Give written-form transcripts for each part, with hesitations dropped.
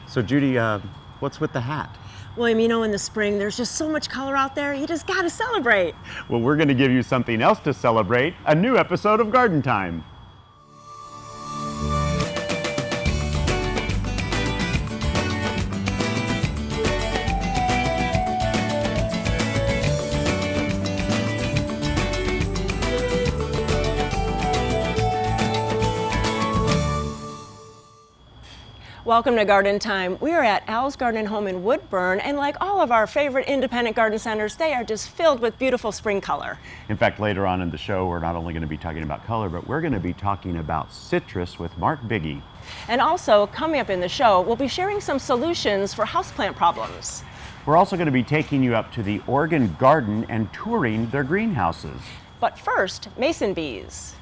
So Judy, what's with the hat? William, you know, in the spring, there's just so much color out there, you just gotta celebrate. Well, we're going to give you something else to celebrate, a new episode of Garden Time. Welcome to Garden Time. We are at Al's Garden Home in Woodburn, and like all of our favorite independent garden centers, they are just filled with beautiful spring color. In fact, later on in the show, we're not only going to be talking about color, but we're going to be talking about citrus with Mark Biggie. And also, coming up in the show, we'll be sharing some solutions for houseplant problems. We're also going to be taking you up to the Oregon Garden and touring their greenhouses. But first, mason bees.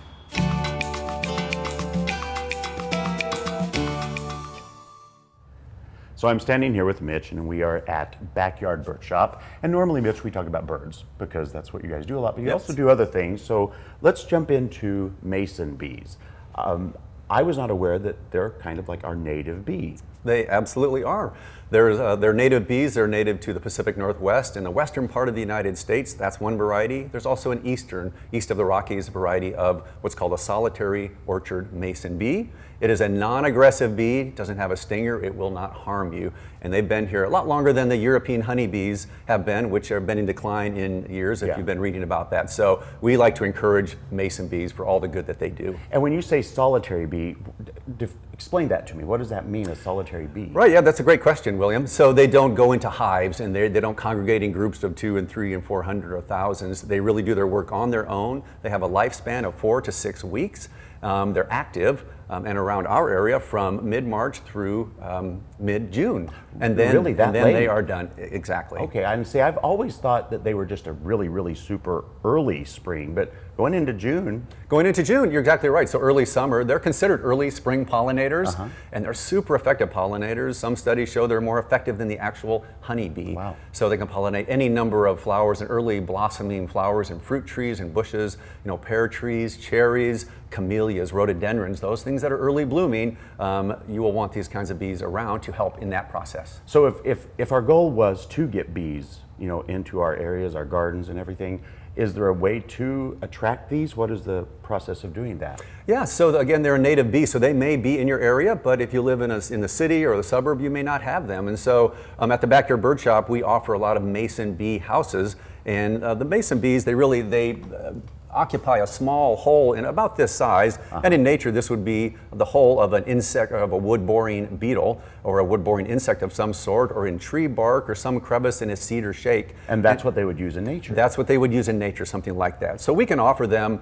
So I'm standing here with Mitch, and we are at Backyard Bird Shop. And normally, Mitch, we talk about birds because that's what you guys do a lot, but you also do other things. So let's jump into mason bees. I was not aware that they're kind of like our native bee. They absolutely are. They're native bees. They're native to the Pacific Northwest and the western part of the United States. That's one variety. There's also an east of the Rockies variety of what's called a solitary orchard mason bee. It is a non-aggressive bee, doesn't have a stinger, it will not harm you. And they've been here a lot longer than the European honeybees have been, which have been in decline in years if you've been reading about that. So we like to encourage mason bees for all the good that they do. And when you say solitary bee, explain that to me. What does that mean, a solitary bee? Right, yeah, that's a great question, William. So they don't go into hives and they don't congregate in groups of 2 and 3 and 400 or thousands. They really do their work on their own. They have a lifespan of 4 to 6 weeks. They're active and around our area from mid-March through mid-June. And then, really, that and then late? they are done. Exactly. Okay, I've always thought that they were just a really, really super early spring, but going into June. Going into June, you're exactly right. So early summer, they're considered early spring pollinators, and they're super effective pollinators. Some studies show they're more effective than the actual honeybee. Wow. So they can pollinate any number of flowers and early blossoming flowers and fruit trees and bushes, pear trees, cherries, camellias, rhododendrons, those things that are early blooming. You will want these kinds of bees around to help in that process. So if our goal was to get bees, into our areas, our gardens and everything, is there a way to attract these? What is the process of doing that? Yeah, so again, they're a native bee, so they may be in your area, but if you live in the city or the suburb, you may not have them. And so at the Backyard Bird Shop, we offer a lot of mason bee houses. And the mason bees, they occupy a small hole in about this size, and in nature this would be the hole of an insect, of a wood-boring beetle or a wood-boring insect of some sort, or in tree bark or some crevice in a cedar shake. And that's what they would use in nature? That's what they would use in nature, something like that. So we can offer them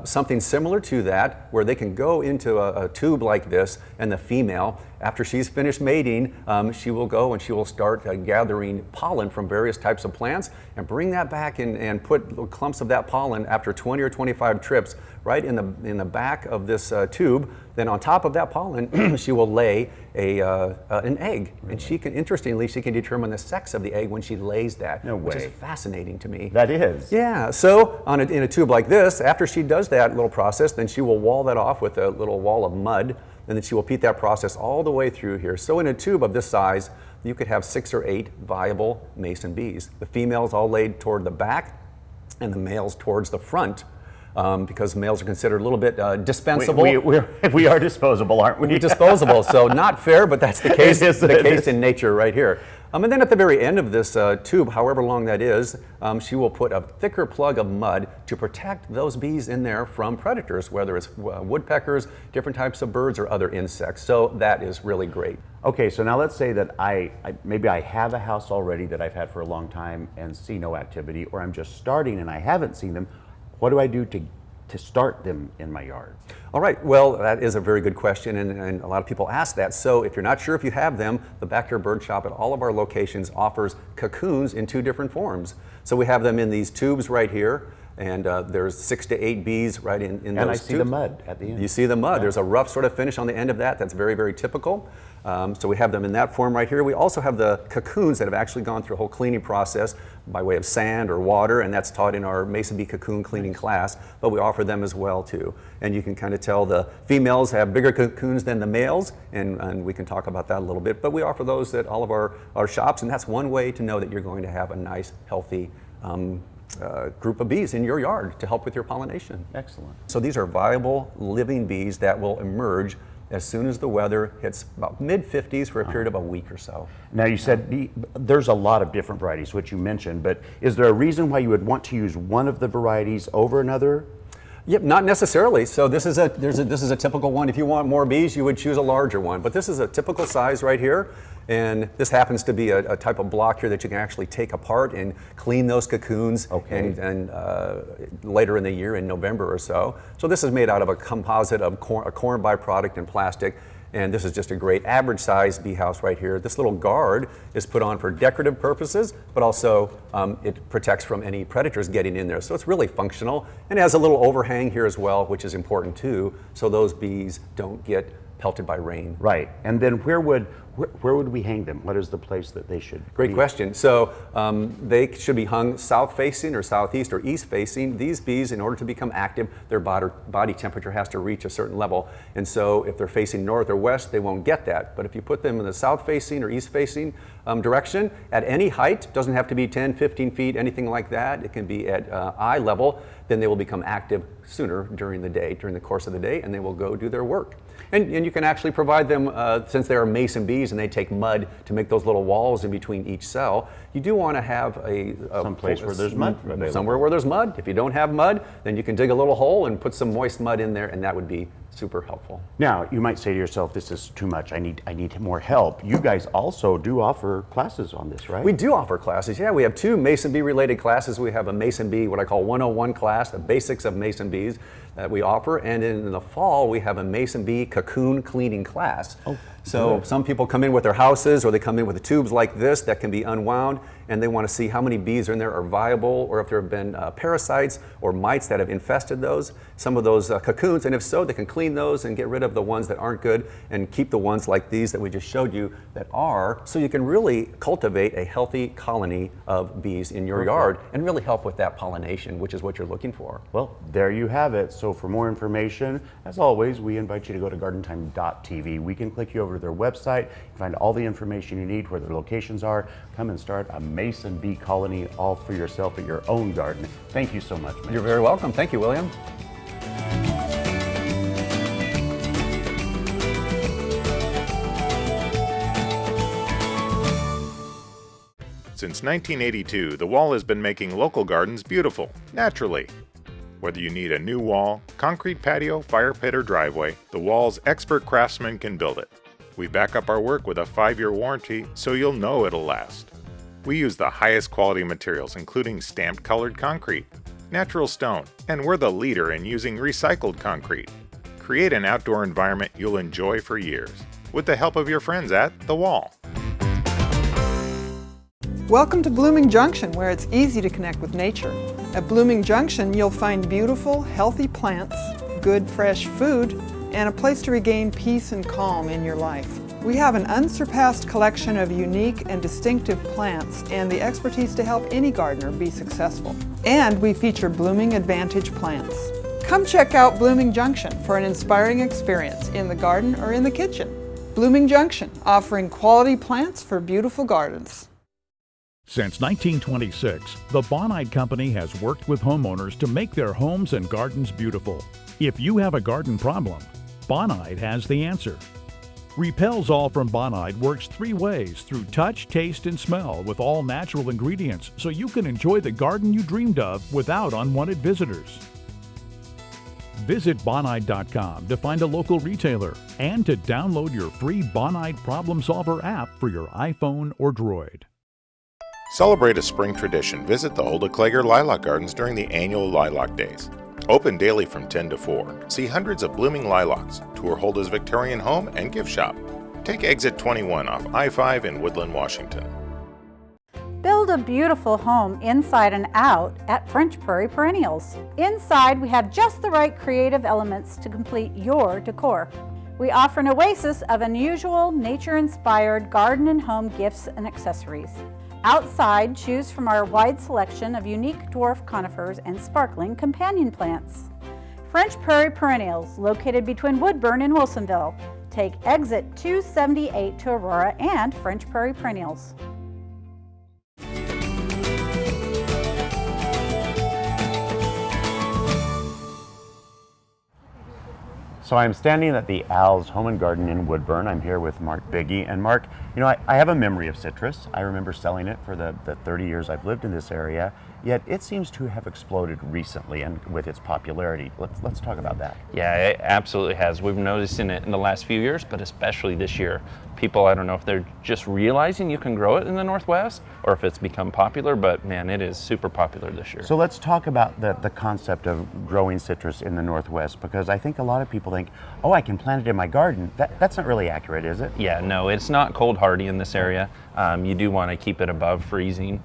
something similar to that, where they can go into a tube like this, and the female, after she's finished mating, she will go and she will start gathering pollen from various types of plants and bring that back and put little clumps of that pollen after 20 or 25 trips right in the back of this tube. Then on top of that pollen, she will lay an egg. Really? And she can determine the sex of the egg when she lays that. No way. Which is fascinating to me. That is. Yeah, so in a tube like this, after she does that little process, then she will wall that off with a little wall of mud, and then she will repeat that process all the way through here. So in a tube of this size, you could have 6 or 8 viable mason bees. The females all laid toward the back and the males towards the front, because males are considered a little bit dispensable. We are disposable, aren't we? We're disposable, so not fair, but that's the case, in nature right here. And then at the very end of this tube, however long that is, she will put a thicker plug of mud to protect those bees in there from predators, whether it's woodpeckers, different types of birds, or other insects. So that is really great. Okay, so now let's say that maybe I have a house already that I've had for a long time and see no activity, or I'm just starting and I haven't seen them. What do I do to start them in my yard? All right, well, that is a very good question, and a lot of people ask that. So if you're not sure if you have them, the Backyard Bird Shop at all of our locations offers cocoons in 2 different forms. So we have them in these tubes right here. and there's 6 to 8 bees right in those And I see the tubes. mud at the end. You see the mud. There's a rough sort of finish on the end of that. That's very, very typical. So we have them in that form right here. We also have the cocoons that have actually gone through a whole cleaning process by way of sand or water, and that's taught in our mason bee cocoon cleaning class, but we offer them as well too. And you can kind of tell the females have bigger cocoons than the males, and we can talk about that a little bit, but we offer those at all of our shops, and that's one way to know that you're going to have a nice, healthy group of bees in your yard to help with your pollination. Excellent. So these are viable living bees that will emerge as soon as the weather hits about mid-50s for a period of a week or so. Now you said there's a lot of different varieties, which you mentioned, but is there a reason why you would want to use one of the varieties over another? Yep, not necessarily. So this is a typical one. If you want more bees, you would choose a larger one. But this is a typical size right here. And this happens to be a type of block here that you can actually take apart and clean those cocoons and later in the year in November or so. So this is made out of a composite of a corn byproduct and plastic. And this is just a great average size bee house right here. This little guard is put on for decorative purposes, but also it protects from any predators getting in there. So it's really functional, and it has a little overhang here as well, which is important too, so those bees don't get pelted by rain. Right, and then where would we hang them? What is the place that they should Great be? question. So they should be hung south facing or southeast or east facing. These bees, in order to become active, their body temperature has to reach a certain level. And so if they're facing north or west, they won't get that. But if you put them in the south facing or east facing direction, at any height, doesn't have to be 10, 15 feet, anything like that. It can be at eye level, then they will become active sooner during the day, during the course of the day, and they will go do their work. And you can actually provide them, since they are mason bees and they take mud to make those little walls in between each cell, you do want to have some place where there's mud available. Somewhere where there's mud. If you don't have mud, then you can dig a little hole and put some moist mud in there, and that would be super helpful. Now, you might say to yourself, this is too much, I need more help. You guys also do offer classes on this, right? We do offer classes, yeah. We have 2 mason bee related classes. We have a mason bee, what I call 101 class, the basics of mason bees that we offer. And in the fall, we have a mason bee cocoon cleaning class. Oh, so some people come in with their houses, or they come in with the tubes like this that can be unwound, and they want to see how many bees are in there are viable, or if there have been parasites or mites that have infested some of those cocoons, and if so, they can clean those and get rid of the ones that aren't good and keep the ones like these that we just showed you that are, so you can really cultivate a healthy colony of bees in your yard and really help with that pollination, which is what you're looking for. Well, there you have it. So for more information, as always, we invite you to go to gardentime.tv. We can click you over to their website, find all the information you need, where their locations are. Come and start a mason bee colony all for yourself at your own garden. Thank you so much, man. You're very welcome. Thank you, William. Since 1982, the Wall has been making local gardens beautiful, naturally. Whether you need a new wall, concrete patio, fire pit, or driveway, the Wall's expert craftsmen can build it. We back up our work with a 5-year warranty, so you'll know it'll last. We use the highest quality materials, including stamped colored concrete, natural stone, and we're the leader in using recycled concrete. Create an outdoor environment you'll enjoy for years, with the help of your friends at The Wall. Welcome to Blooming Junction, where it's easy to connect with nature. At Blooming Junction, you'll find beautiful, healthy plants, good, fresh food, and a place to regain peace and calm in your life. We have an unsurpassed collection of unique and distinctive plants and the expertise to help any gardener be successful. And we feature Blooming Advantage plants. Come check out Blooming Junction for an inspiring experience in the garden or in the kitchen. Blooming Junction, offering quality plants for beautiful gardens. Since 1926, the Bonide Company has worked with homeowners to make their homes and gardens beautiful. If you have a garden problem, Bonide has the answer. Repels All from Bonide works 3 ways through touch, taste, and smell with all natural ingredients, so you can enjoy the garden you dreamed of without unwanted visitors. Visit Bonide.com to find a local retailer and to download your free Bonide Problem Solver app for your iPhone or Droid. Celebrate a spring tradition. Visit the Hulda Klager Lilac Gardens during the annual Lilac Days. Open daily from 10 to 4. See hundreds of blooming lilacs. Tour Hulda's Victorian home and gift shop. Take exit 21 off I-5 in Woodland, Washington. Build a beautiful home inside and out at French Prairie Perennials. Inside, we have just the right creative elements to complete your decor. We offer an oasis of unusual, nature-inspired garden and home gifts and accessories. Outside, choose from our wide selection of unique dwarf conifers and sparkling companion plants. French Prairie Perennials, located between Woodburn and Wilsonville. Take exit 278 to Aurora and French Prairie Perennials. So I'm standing at the Al's Home and Garden in Woodburn. I'm here with Mark Biggie. And Mark, you know, I have a memory of citrus. I remember selling it for the 30 years I've lived in this area, yet it seems to have exploded recently and with its popularity. Let's talk about that. Yeah, it absolutely has. We've noticed it in the last few years, but especially this year. People, I don't know if they're just realizing you can grow it in the Northwest or if it's become popular, but man, it is super popular this year. So let's talk about the concept of growing citrus in the Northwest, because I think a lot of people think, oh, I can plant it in my garden. That's not really accurate, is it? Yeah, no, it's not cold hardy in this area. You do want to keep it above freezing.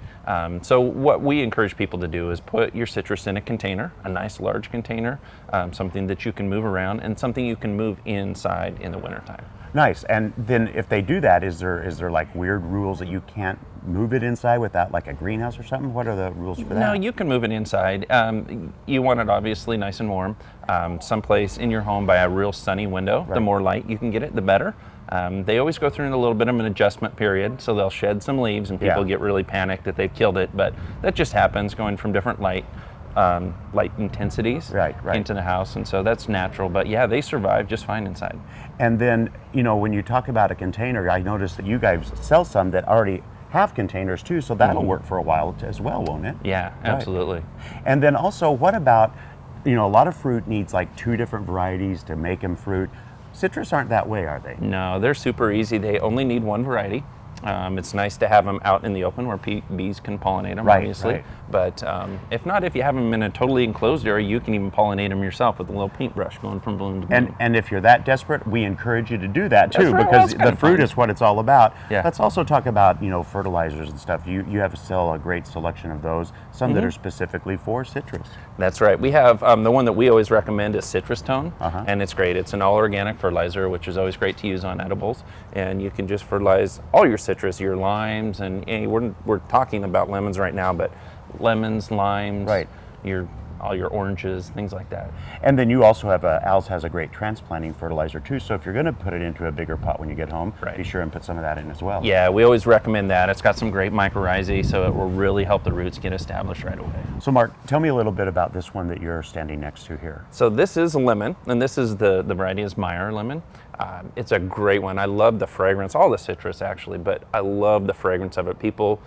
So what we encourage people to do is put your citrus in a container, a nice large container, something that you can move around and something you can move inside in the wintertime. Nice. And then if they do that, is there like weird rules that you can't move it inside without like a greenhouse or something? What are the rules for that? No, you can move it inside. You want it obviously nice and warm. Someplace in your home by a real sunny window. Right. The more light you can get it, the better. They always go through a little bit of an adjustment period, so they'll shed some leaves and people get really panicked that they've killed it, but that just happens going from different light intensities into the house, and so that's natural. But yeah, they survive just fine inside. And then, you know, when you talk about a container, I noticed that you guys sell some that already have containers too, so that'll work for a while as well, won't it? Yeah, absolutely. And then also, what about, you know, a lot of fruit needs like 2 different varieties to make them fruit. Citrus aren't that way, are they? No, they're super easy. They only need 1 variety. It's nice to have them out in the open where bees can pollinate them, obviously. Right. But if not, if you have them in a totally enclosed area, you can even pollinate them yourself with a little paintbrush going from bloom to bloom. And if you're that desperate, we encourage you to do that too, because the fruit is what it's all about. Yeah. Let's also talk about, you know, fertilizers and stuff. You have sell a great selection of those, some that are specifically for citrus. That's right. We have the one that we always recommend is Citrus Tone, and it's great. It's an all-organic fertilizer, which is always great to use on edibles, and you can just fertilize all your citrus, your limes, and we're talking about lemons right now, but lemons, limes, all your oranges, things like that. And then you also have Al's has a great transplanting fertilizer too, so if you're going to put it into a bigger pot when you get home, be sure and put some of that in as well. Yeah, we always recommend that. It's got some great mycorrhizae, so it will really help the roots get established right away. So Mark, tell me a little bit about this one that you're standing next to here. So this is a lemon, and this is the variety is Meyer lemon. It's a great one. I love the fragrance, all the citrus actually, but I love the fragrance of it. People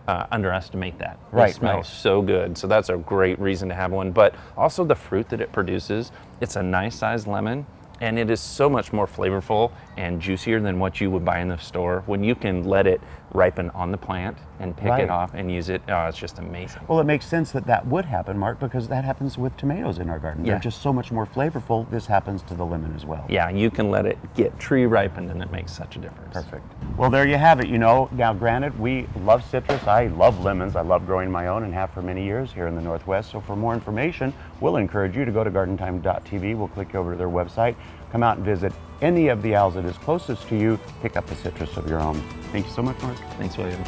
underestimate that. It smells so good, so that's a great reason to have one. But also the fruit that it produces, it's a nice sized lemon, and it is so much more flavorful and juicier than what you would buy in the store when you can let it ripen on the plant and pick it off and use it. Oh, it's just amazing. Well, it makes sense that would happen, Mark, because that happens with tomatoes in our garden. They're just so much more flavorful. This happens to the lemon as well. Yeah, you can let it get tree ripened and it makes such a difference. Perfect. Well, there you have it. You know, now granted, we love citrus. I love lemons. I love growing my own and have for many years here in the Northwest. So for more information, we'll encourage you to go to gardentime.tv. We'll click you over to their website. Come out and visit any of the Al's that is closest to you. Pick up the citrus of your own. Thank you so much, Mark. Thanks, William.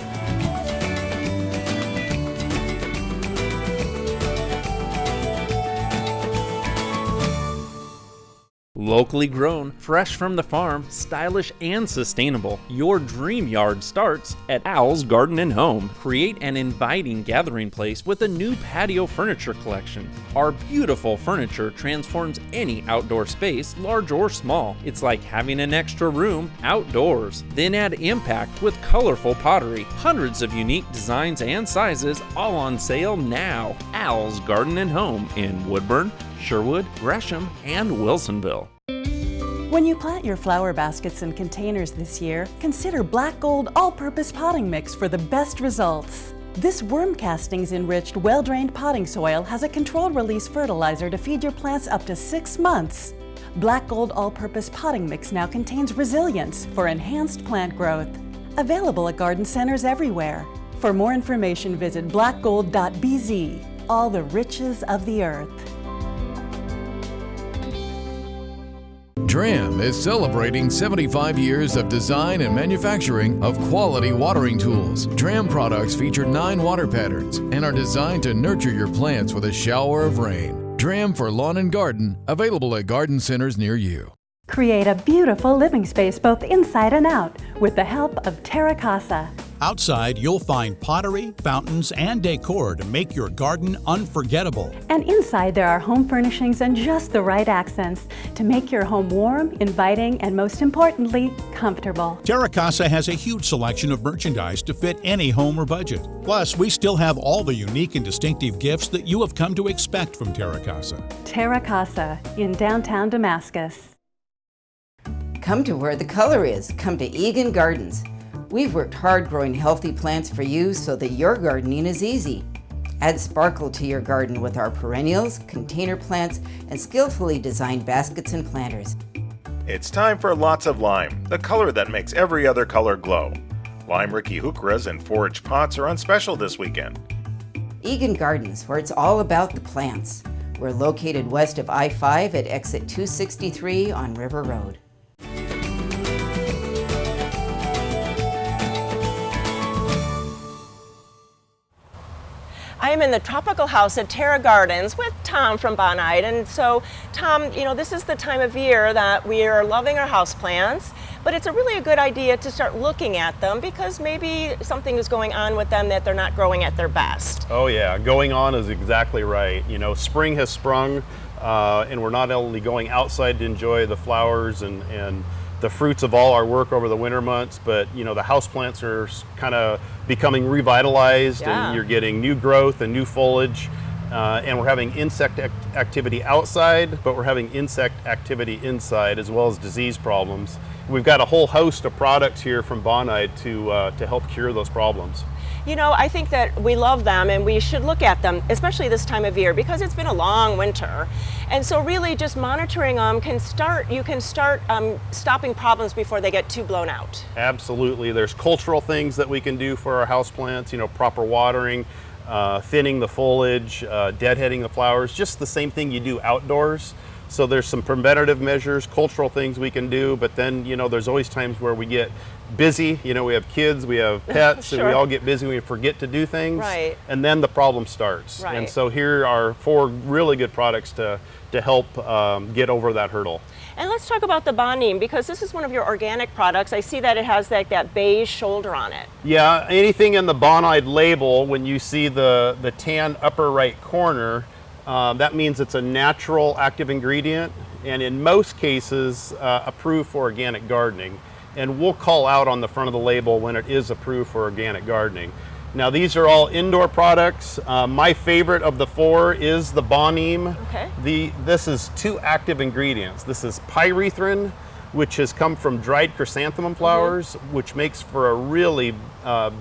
Locally grown, fresh from the farm, stylish and sustainable, your dream yard starts at Al's Garden and Home. Create an inviting gathering place with a new patio furniture collection. Our beautiful furniture transforms any outdoor space, large or small. It's like having an extra room outdoors. Then add impact with colorful pottery. Hundreds of unique designs and sizes, all on sale now. Al's Garden and Home in Woodburn, Sherwood, Gresham, and Wilsonville. When you plant your flower baskets and containers this year, consider Black Gold All-Purpose Potting Mix for the best results. This worm castings-enriched, well-drained potting soil has a controlled release fertilizer to feed your plants up to 6 months. Black Gold All-Purpose Potting Mix now contains resilience for enhanced plant growth. Available at garden centers everywhere. For more information, visit blackgold.bz. All the riches of the earth. Dram is celebrating 75 years of design and manufacturing of quality watering tools. Dram products feature 9 water patterns and are designed to nurture your plants with a shower of rain. Dram for lawn and garden, available at garden centers near you. Create a beautiful living space both inside and out with the help of Terra Casa. Outside, you'll find pottery, fountains, and decor to make your garden unforgettable. And inside, there are home furnishings and just the right accents to make your home warm, inviting, and most importantly, comfortable. Terra Casa has a huge selection of merchandise to fit any home or budget. Plus, we still have all the unique and distinctive gifts that you have come to expect from Terra Casa. Terra Casa in downtown Damascus. Come to where the color is. Come to Egan Gardens. We've worked hard growing healthy plants for you so that your gardening is easy. Add sparkle to your garden with our perennials, container plants, and skillfully designed baskets and planters. It's time for lots of lime, the color that makes every other color glow. Lime Ricky Heucheras and forage pots are on special this weekend. Egan Gardens, where it's all about the plants. We're located west of I-5 at exit 263 on River Road. I am in the tropical house at Terra Gardens with Tom from Bonide. And so, Tom, this is the time of year that we are loving our houseplants, but it's really a good idea to start looking at them because maybe something is going on with them that they're not growing at their best. Oh yeah, going on is exactly right. Spring has sprung and we're not only going outside to enjoy the flowers and the fruits of all our work over the winter months, but the houseplants are kind of becoming revitalized, and you're getting new growth and new foliage, and we're having insect activity outside, but we're having insect activity inside as well as disease problems. We've got a whole host of products here from Bonide to help cure those problems. I think that we love them and we should look at them, especially this time of year, because it's been a long winter. And so really just monitoring them you can start stopping problems before they get too blown out. Absolutely. There's cultural things that we can do for our houseplants, proper watering, thinning the foliage, deadheading the flowers, just the same thing you do outdoors. So there's some preventative measures, cultural things we can do, but then, there's always times where we get busy. We have kids, we have pets, Sure. and we all get busy, we forget to do things, Right. and then the problem starts. Right. And so here are 4 really good products to help get over that hurdle. And let's talk about the Bonine, because this is one of your organic products. I see that it has that beige shoulder on it. Yeah, anything in the Bonide label, when you see the tan upper right corner, that means it's a natural active ingredient, and in most cases approved for organic gardening. And we'll call out on the front of the label when it is approved for organic gardening. Now these are all indoor products. My favorite of the 4 is the Bonime. Okay. This is 2 active ingredients. This is pyrethrin, which has come from dried chrysanthemum flowers, which makes for a really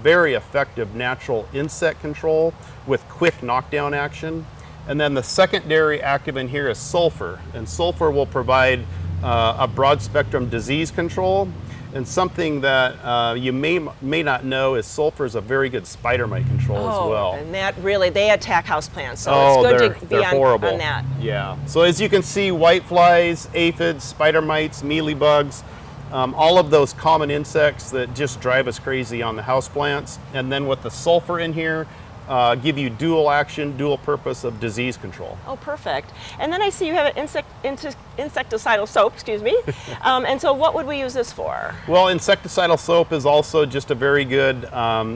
very effective natural insect control with quick knockdown action. And then the secondary active in here is sulfur, and sulfur will provide a broad spectrum disease control. And something that you may not know is sulfur is a very good spider mite control as well. And that really, they attack houseplants, so it's good to be on that. Yeah. So as you can see, whiteflies, aphids, spider mites, mealybugs, all of those common insects that just drive us crazy on the houseplants. And then with the sulfur in here, give you dual action, dual purpose of disease control. Oh, perfect. And then I see you have an insecticidal soap, excuse me. And so what would we use this for? Well, insecticidal soap is also just a very good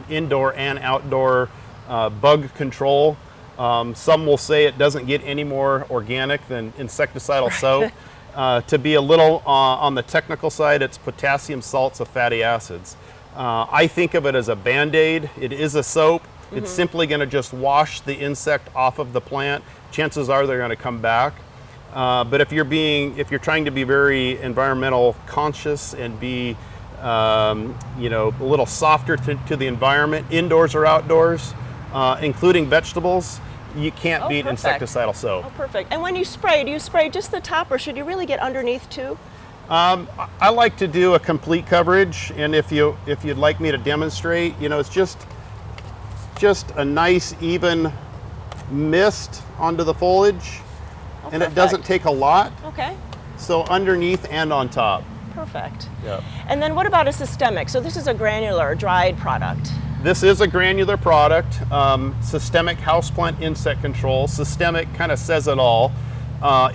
indoor and outdoor bug control. Some will say it doesn't get any more organic than insecticidal soap. To be a little on the technical side, it's potassium salts of fatty acids. I think of it as a Band-Aid. It is a soap. It's simply going to just wash the insect off of the plant. Chances are they're going to come back. But if you're trying to be very environmental conscious and be a little softer to the environment, indoors or outdoors, including vegetables, you can't beat insecticidal soap. Oh, perfect. And when you spray, do you spray just the top, or should you really get underneath too? I like to do a complete coverage, and if you'd like me to demonstrate, it's just just a nice even mist onto the foliage, and it doesn't take a lot. Okay. So underneath and on top. Perfect. Yep. And then what about a systemic? So this is a granular, dried product. This is a granular product, systemic houseplant insect control. Systemic kind of says it all.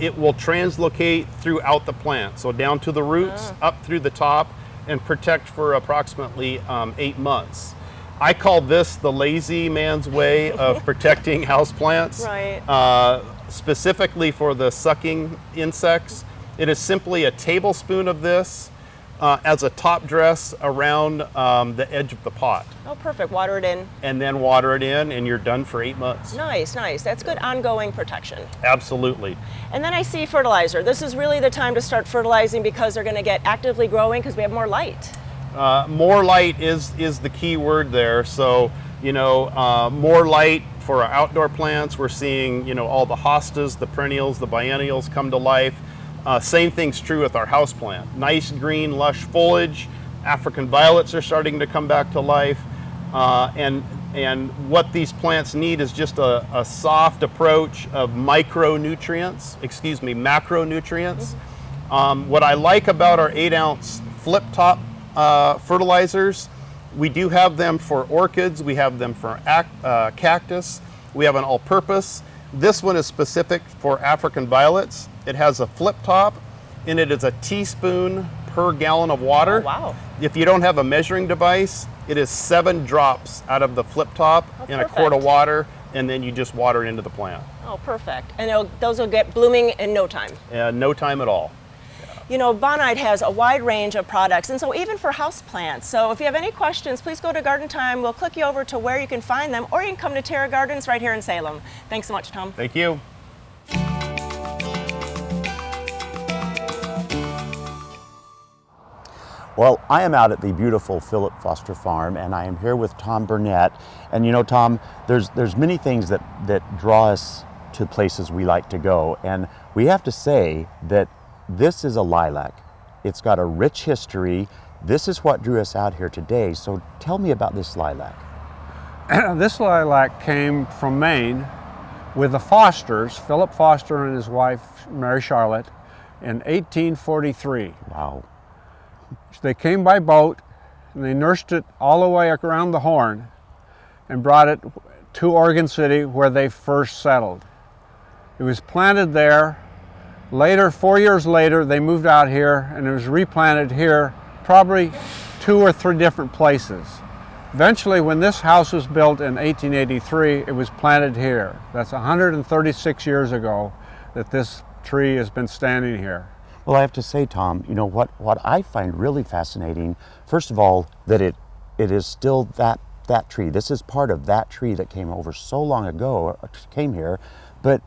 It will translocate throughout the plant, so down to the roots, up through the top, and protect for approximately 8 months. I call this the lazy man's way of protecting houseplants. Right. Specifically for the sucking insects. It is simply a tablespoon of this as a top dress around the edge of the pot. Oh, perfect. Water it in. And then water it in, and you're done for 8 months. Nice, nice. That's good ongoing protection. Absolutely. And then I see fertilizer. This is really the time to start fertilizing because they're going to get actively growing because we have more light. More light is the key word there. So, more light for our outdoor plants. We're seeing, all the hostas, the perennials, the biennials come to life. Same thing's true with our houseplant. Nice green, lush foliage. African violets are starting to come back to life. And what these plants need is just a soft approach of macronutrients. What I like about our 8-ounce flip top fertilizers, we do have them for orchids, we have them for cactus, we have an all-purpose. This one is specific for African violets. It has a flip top, and it is a teaspoon per gallon of water. Oh, wow. If you don't have a measuring device, it is 7 drops out of the flip top in a quart of water, and then you just water it into the plant. Oh, perfect. And those will get blooming in no time. No time at all. Bonide has a wide range of products, and so even for house plants. So if you have any questions, please go to Garden Time. We'll click you over to where you can find them, or you can come to Terra Gardens right here in Salem. Thanks so much, Tom. Thank you. Well, I am out at the beautiful Philip Foster Farm, and I am here with Tom Burnett. And Tom, there's many things that draw us to places we like to go, and we have to say that this is a lilac. It's got a rich history. This is what drew us out here today. So tell me about this lilac. This lilac came from Maine with the Fosters, Philip Foster and his wife, Mary Charlotte, in 1843. Wow. They came by boat, and they nursed it all the way around the Horn and brought it to Oregon City, where they first settled. It was planted there. Later, 4 years later, they moved out here, and it was replanted here, probably 2 or 3 different places. Eventually, when this house was built in 1883, it was planted here. That's 136 years ago that this tree has been standing here. Well, I have to say, Tom, what I find really fascinating, first of all, that it is still that tree. This is part of that tree that came over so long ago, came here, but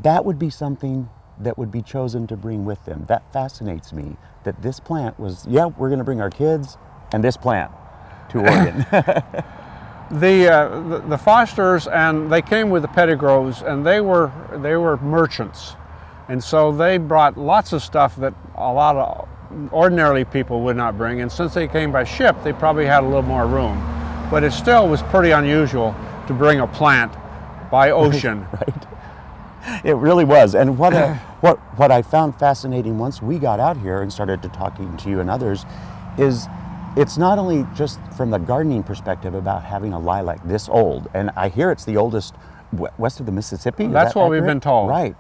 that would be something that would be chosen to bring with them. That fascinates me, that this plant was, we're going to bring our kids and this plant to Oregon. The Fosters, and they came with the Pettigrows, and they were merchants. And so they brought lots of stuff that a lot of ordinarily people would not bring. And since they came by ship, they probably had a little more room. But it still was pretty unusual to bring a plant by ocean. Right. It really was. And what I found fascinating once we got out here and started to talking to you and others is it's not only just from the gardening perspective about having a lilac this old, and I hear it's the oldest west of the Mississippi. That's what we've been told. Right.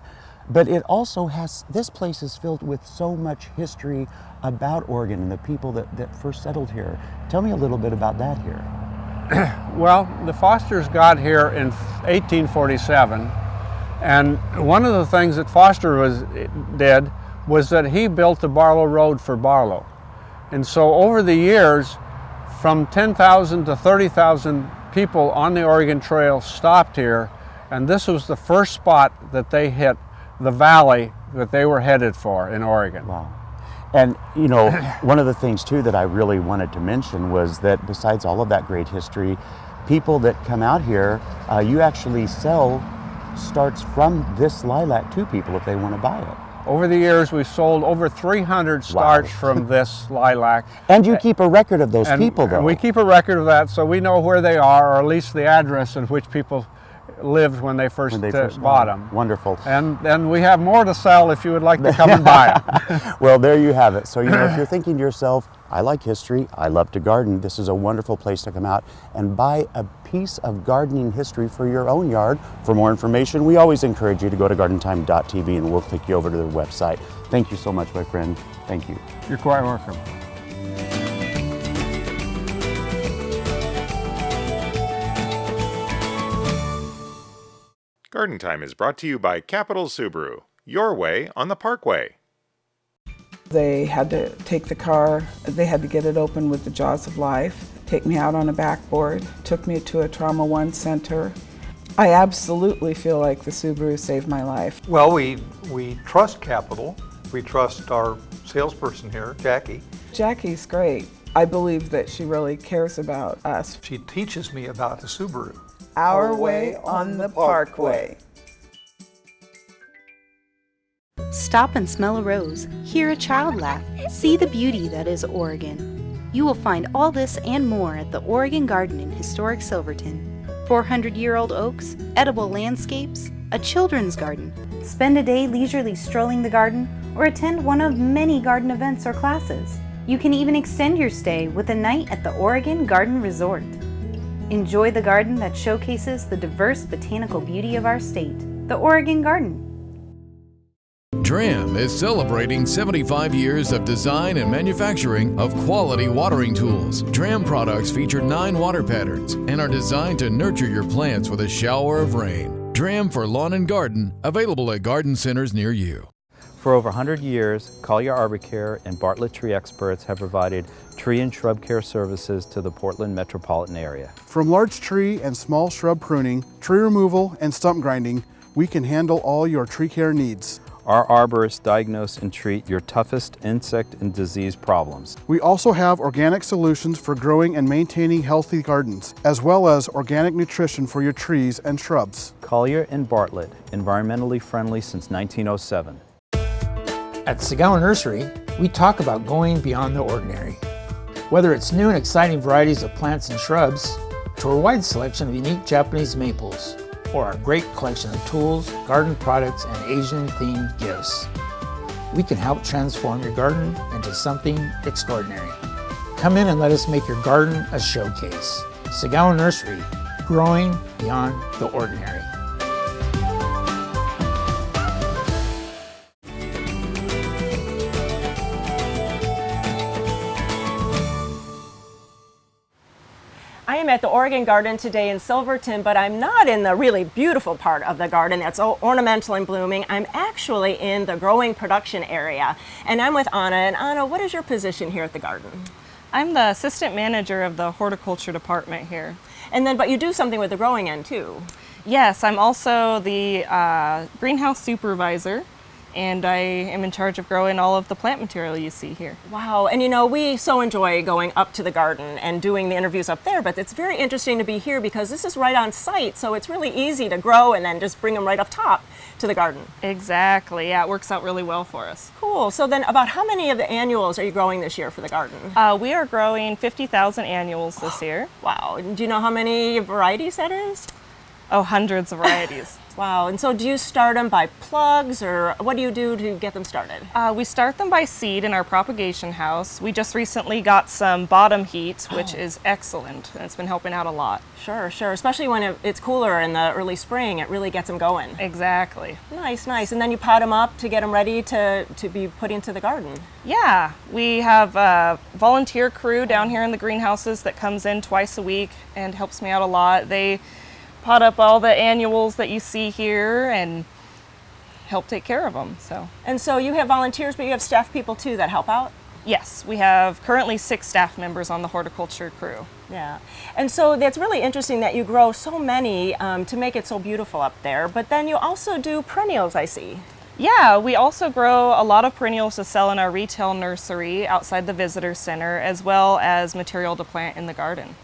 But it also has, this place is filled with so much history about Oregon and the people that first settled here. Tell me a little bit about that here. Well, the Fosters got here in 1847, and one of the things that Foster did was that he built the Barlow Road for Barlow. And so over the years, from 10,000 to 30,000 people on the Oregon Trail stopped here, and this was the first spot that they hit the valley that they were headed for in Oregon. Wow. And one of the things too that I really wanted to mention was that besides all of that great history, people that come out here, you actually sell starts from this lilac to people if they want to buy it. Over the years, we've sold over 300 starts from this lilac. And you keep a record of those people, though. And we keep a record of that, so we know where they are, or at least the address in which people lived when they first bought them. Wonderful. And we have more to sell if you would like to come and buy them. Well, there you have it. So, you know, if you're thinking to yourself, I like history, I love to garden, this is a wonderful place to come out and buy a piece of gardening history for your own yard. For more information, we always encourage you to go to gardentime.tv and we'll click you over to their website. Thank you so much, my friend. Thank you. You're quite welcome. Garden Time is brought to you by Capital Subaru, your way on the Parkway. They had to take the car, they had to get it open with the jaws of life, take me out on a backboard, took me to a Trauma One center. I absolutely feel like the Subaru saved my life. Well, we trust Capital. We trust our salesperson here, Jackie. Jackie's great. I believe that she really cares about us. She teaches me about the Subaru. Our way on the Parkway. Stop and smell a rose, hear a child laugh, see the beauty that is Oregon. You will find all this and more at the Oregon Garden in historic Silverton. 400-year-old oaks, edible landscapes, a children's garden. Spend a day leisurely strolling the garden or attend one of many garden events or classes. You can even extend your stay with a night at the Oregon Garden Resort. Enjoy the garden that showcases the diverse botanical beauty of our state, the Oregon Garden. DRAM is celebrating 75 years of design and manufacturing of quality watering tools. DRAM products feature 9 water patterns and are designed to nurture your plants with a shower of rain. DRAM for lawn and garden, available at garden centers near you. For over 100 years, Collier Arbor Care and Bartlett Tree Experts have provided tree and shrub care services to the Portland metropolitan area. From large tree and small shrub pruning, tree removal, and stump grinding, we can handle all your tree care needs. Our arborists diagnose and treat your toughest insect and disease problems. We also have organic solutions for growing and maintaining healthy gardens, as well as organic nutrition for your trees and shrubs. Collier and Bartlett, environmentally friendly since 1907. At Sagawa Nursery, we talk about going beyond the ordinary. Whether it's new and exciting varieties of plants and shrubs, to a wide selection of unique Japanese maples, or our great collection of tools, garden products, and Asian-themed gifts, we can help transform your garden into something extraordinary. Come in and let us make your garden a showcase. Sagawa Nursery, growing beyond the ordinary. I am at the Oregon Garden today in Silverton, but I'm not in the really beautiful part of the garden that's ornamental and blooming. I'm actually in the growing production area, and I'm with Anna. And Anna, what is your position here at the garden? I'm the assistant manager of the horticulture department here. And then, but you do something with the growing end too. Yes, I'm also the greenhouse supervisor, and I am in charge of growing all of the plant material you see here. Wow, and you know, we so enjoy going up to the garden and doing the interviews up there, but it's very interesting to be here because this is right on site, so it's really easy to grow and then just bring them right up top to the garden. Exactly, yeah, it works out really well for us. Cool, so then about how many of the annuals are you growing this year for the garden? We are growing 50,000 annuals this year. Wow, do you know how many varieties that is? Oh, hundreds of varieties. Wow, and so do you start them by plugs, or what do you do to get them started? We start them by seed in our propagation house. We just recently got some bottom heat, which is excellent, and it's been helping out a lot. Sure, sure, especially when it's cooler in the early spring, it really gets them going. Exactly. Nice, nice, and then you pot them up to get them ready to be put into the garden. Yeah, we have a volunteer crew down here in the greenhouses that comes in twice a week and helps me out a lot. They pot up all the annuals that you see here and help take care of them. And so you have volunteers, but you have staff people too that help out? Yes, we have currently 6 staff members on the horticulture crew. Yeah, and so that's really interesting that you grow so many to make it so beautiful up there, but then you also do perennials, I see. Yeah, we also grow a lot of perennials to sell in our retail nursery outside the visitor center, as well as material to plant in the garden.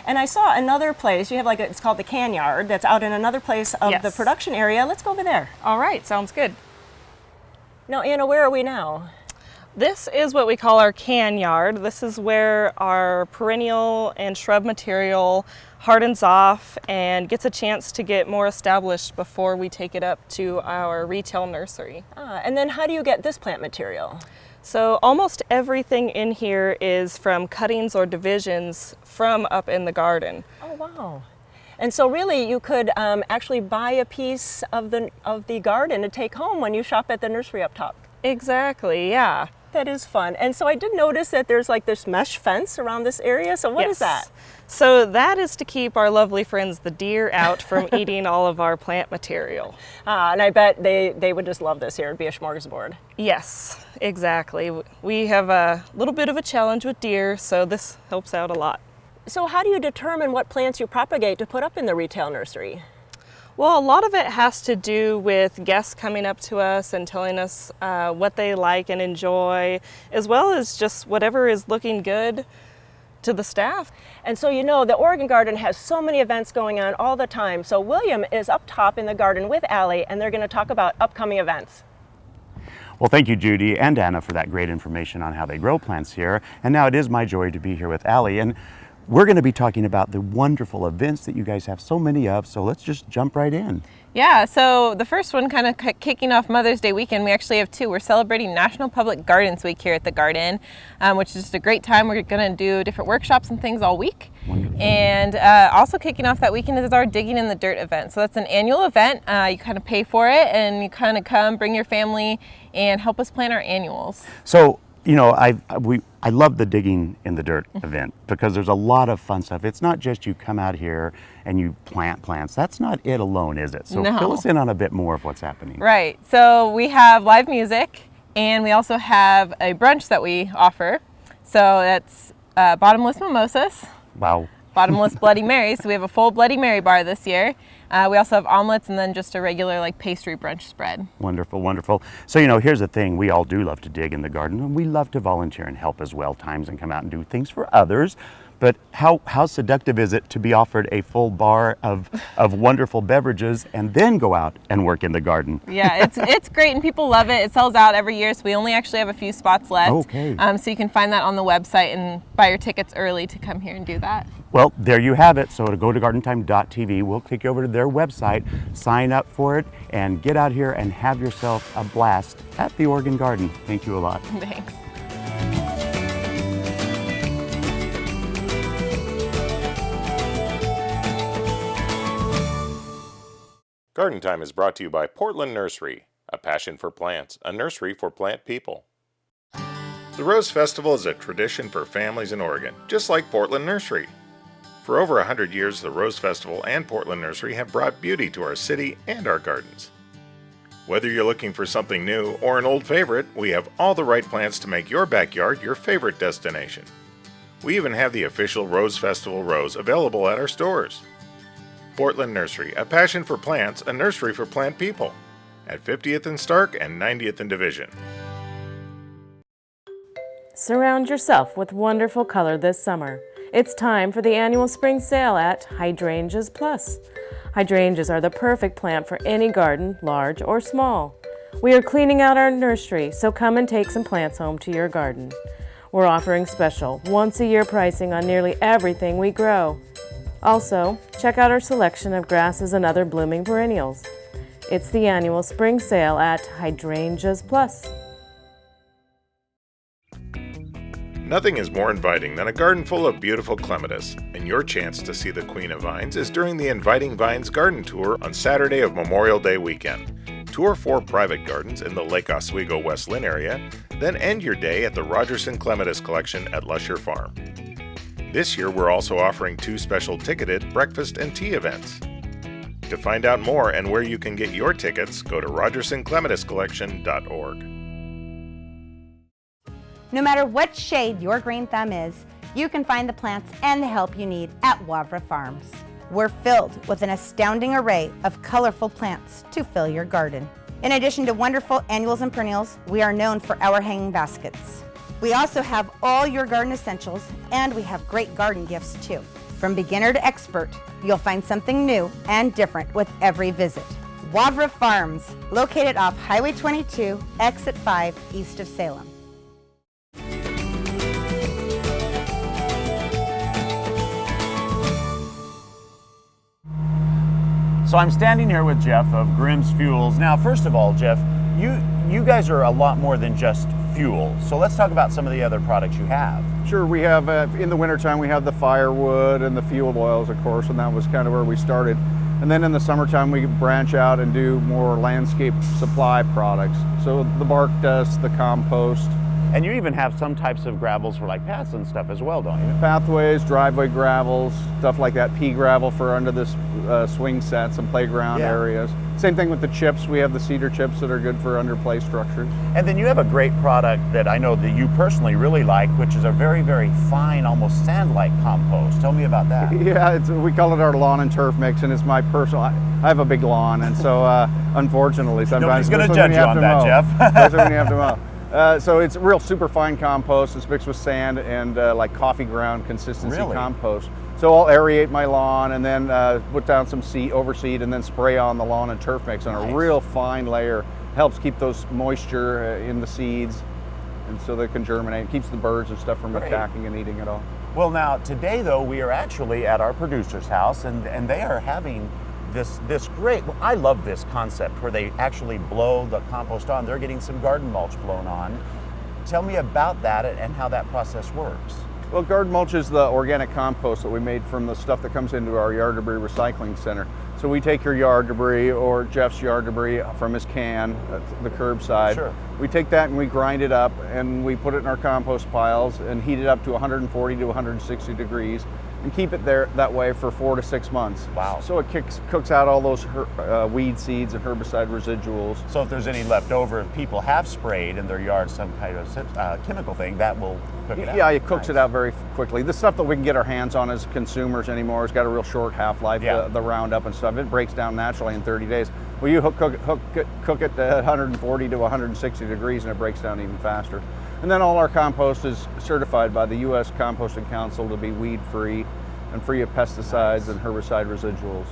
And I saw another place, you have like, it's called the Can Yard, that's out in another place of the production area. Let's go over there. All right, sounds good. Now, Anna, where are we now? This is what we call our can yard. This is where our perennial and shrub material hardens off and gets a chance to get more established before we take it up to our retail nursery. And then how do you get this plant material? So almost everything in here is from cuttings or divisions from up in the garden. Oh, wow. And so really you could actually buy a piece of the garden to take home when you shop at the nursery up top. Exactly, yeah. That is fun. And so I did notice that there's like this mesh fence around this area. So what is that? So that is to keep our lovely friends, the deer, out from eating all of our plant material. And I bet they would just love this here. It'd be a smorgasbord. Yes, exactly. We have a little bit of a challenge with deer, so this helps out a lot. So how do you determine what plants you propagate to put up in the retail nursery? Well, a lot of it has to do with guests coming up to us and telling us what they like and enjoy, as well as just whatever is looking good to the staff. And so, you know, the Oregon Garden has so many events going on all the time. So William is up top in the garden with Allie, and they're going to talk about upcoming events. Well, thank you, Judy and Anna, for that great information on how they grow plants here. And now it is my joy to be here with Allie. And we're going to be talking about the wonderful events that you guys have so many of, so let's just jump right in. Yeah, so the first one kind of kicking off Mother's Day weekend, we actually have two. We're celebrating National Public Gardens Week here at the garden, which is just a great time. We're going to do different workshops and things all week. Wonderful. And also kicking off that weekend is our Digging in the Dirt event. So that's an annual event. You kind of pay for it and you kind of come, bring your family, and help us plan our annuals. So, you know, I love the Digging in the Dirt event because there's a lot of fun stuff. It's not just you come out here and you plant plants. That's not it alone, is it? So fill us in on a bit more of what's happening. Right. So we have live music and we also have a brunch that we offer. So that's bottomless mimosas. Wow. Bottomless Bloody Marys. So we have a full Bloody Mary bar this year. We also have omelets and then just a regular like pastry brunch spread. Wonderful, wonderful. So, you know, here's the thing. We all do love to dig in the garden, and we love to volunteer and help as well times and come out and do things for others. But how seductive is it to be offered a full bar of wonderful beverages and then go out and work in the garden? Yeah, it's great and people love it. It sells out every year, so we only actually have a few spots left. Okay. So you can find that on the website and buy your tickets early to come here and do that. Well, there you have it. So to go to gardentime.tv, we'll take you over to their website, sign up for it, and get out here and have yourself a blast at the Oregon Garden. Thank you a lot. Thanks. Garden Time is brought to you by Portland Nursery, a passion for plants, a nursery for plant people. The Rose Festival is a tradition for families in Oregon, just like Portland Nursery. For over 100 years, the Rose Festival and Portland Nursery have brought beauty to our city and our gardens. Whether you're looking for something new or an old favorite, we have all the right plants to make your backyard your favorite destination. We even have the official Rose Festival rose available at our stores. Portland Nursery, a passion for plants, a nursery for plant people. At 50th and Stark and 90th and Division. Surround yourself with wonderful color this summer. It's time for the annual spring sale at Hydrangeas Plus. Hydrangeas are the perfect plant for any garden, large or small. We are cleaning out our nursery, so come and take some plants home to your garden. We're offering special once-a-year pricing on nearly everything we grow. Also, check out our selection of grasses and other blooming perennials. It's the annual spring sale at Hydrangeas Plus. Nothing is more inviting than a garden full of beautiful clematis, and your chance to see the Queen of Vines is during the Inviting Vines Garden Tour on Saturday of Memorial Day weekend. Tour 4 private gardens in the Lake Oswego West Lynn area, then end your day at the Rogerson Clematis Collection at Lusher Farm. This year, we're also offering 2 special ticketed breakfast and tea events. To find out more and where you can get your tickets, go to rogersonclematiscollection.org. No matter what shade your green thumb is, you can find the plants and the help you need at Wavra Farms. We're filled with an astounding array of colorful plants to fill your garden. In addition to wonderful annuals and perennials, we are known for our hanging baskets. We also have all your garden essentials, and we have great garden gifts too. From beginner to expert, you'll find something new and different with every visit. Wavra Farms, located off Highway 22, exit 5, east of Salem. So I'm standing here with Jeff of Grimm's Fuels. Now, first of all, Jeff, you guys are a lot more than just fuel. So let's talk about some of the other products you have. Sure, we have, in the wintertime, we have the firewood and the fuel oils, of course, and that was kind of where we started. And then in the summertime, we branch out and do more landscape supply products. So the bark dust, the compost. And you even have some types of gravels for like paths and stuff as well, don't you? Pathways, driveway gravels, stuff like that. Pea gravel for under the swing sets and playground areas. Same thing with the chips. We have the cedar chips that are good for under play structures. And then you have a great product that I know that you personally really like, which is a very, very fine, almost sand-like compost. Tell me about that. Yeah, we call it our lawn and turf mix, and it's my personal. I have a big lawn, and so unfortunately, sometimes nobody's going to judge you on that, Jeff. Especially when you have to mow. So it's real super fine compost. It's mixed with sand and like coffee ground consistency compost. So I'll aerate my lawn and then put down some overseed and then spray on the lawn and turf mix on a real fine layer. Helps keep those moisture in the seeds, and so they can germinate. It keeps the birds and stuff from attacking and eating it all. Well, now today though we are actually at our producer's house, and they are having this great. Well, I love this concept where they actually blow the compost on. They're getting some garden mulch blown on. Tell me about that and how that process works. Well, garden mulch is the organic compost that we made from the stuff that comes into our yard debris recycling center. So we take your yard debris or Jeff's yard debris from his can at the curbside. Sure. We take that and we grind it up and we put it in our compost piles and heat it up to 140 to 160 degrees and keep it there that way for 4 to 6 months. Wow. So it cooks out all those weed seeds and herbicide residuals. So if there's any left over, if people have sprayed in their yard some kind of chemical thing, that will cook it out. Yeah, it cooks it out very quickly. The stuff that we can get our hands on as consumers anymore has got a real short half-life, the Roundup and stuff. It breaks down naturally in 30 days. Well, you cook it at 140 to 160 degrees and it breaks down even faster. And then all our compost is certified by the U.S. Composting Council to be weed-free and free of pesticides and herbicide residuals.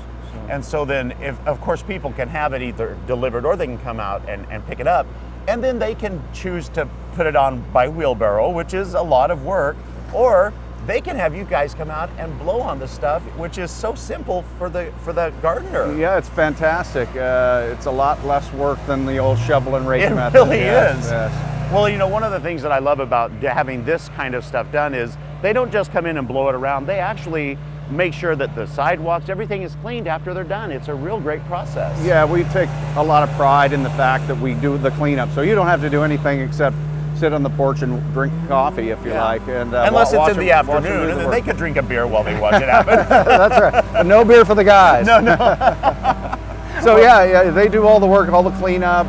And so then, if of course people can have it either delivered or they can come out and pick it up, and then they can choose to put it on by wheelbarrow, which is a lot of work, or they can have you guys come out and blow on the stuff, which is so simple for the gardener. Yeah, it's fantastic. It's a lot less work than the old shovel and rake method. It really is. Yes. Well, you know, one of the things that I love about having this kind of stuff done is they don't just come in and blow it around. They actually make sure that the sidewalks, everything is cleaned after they're done. It's a real great process. Yeah, we take a lot of pride in the fact that we do the cleanup. So you don't have to do anything except sit on the porch and drink coffee if you like. And unless it's in the afternoon, and then they could drink a beer while they watch it happen. That's right. But no beer for the guys. No. So yeah, they do all the work, all the cleanup,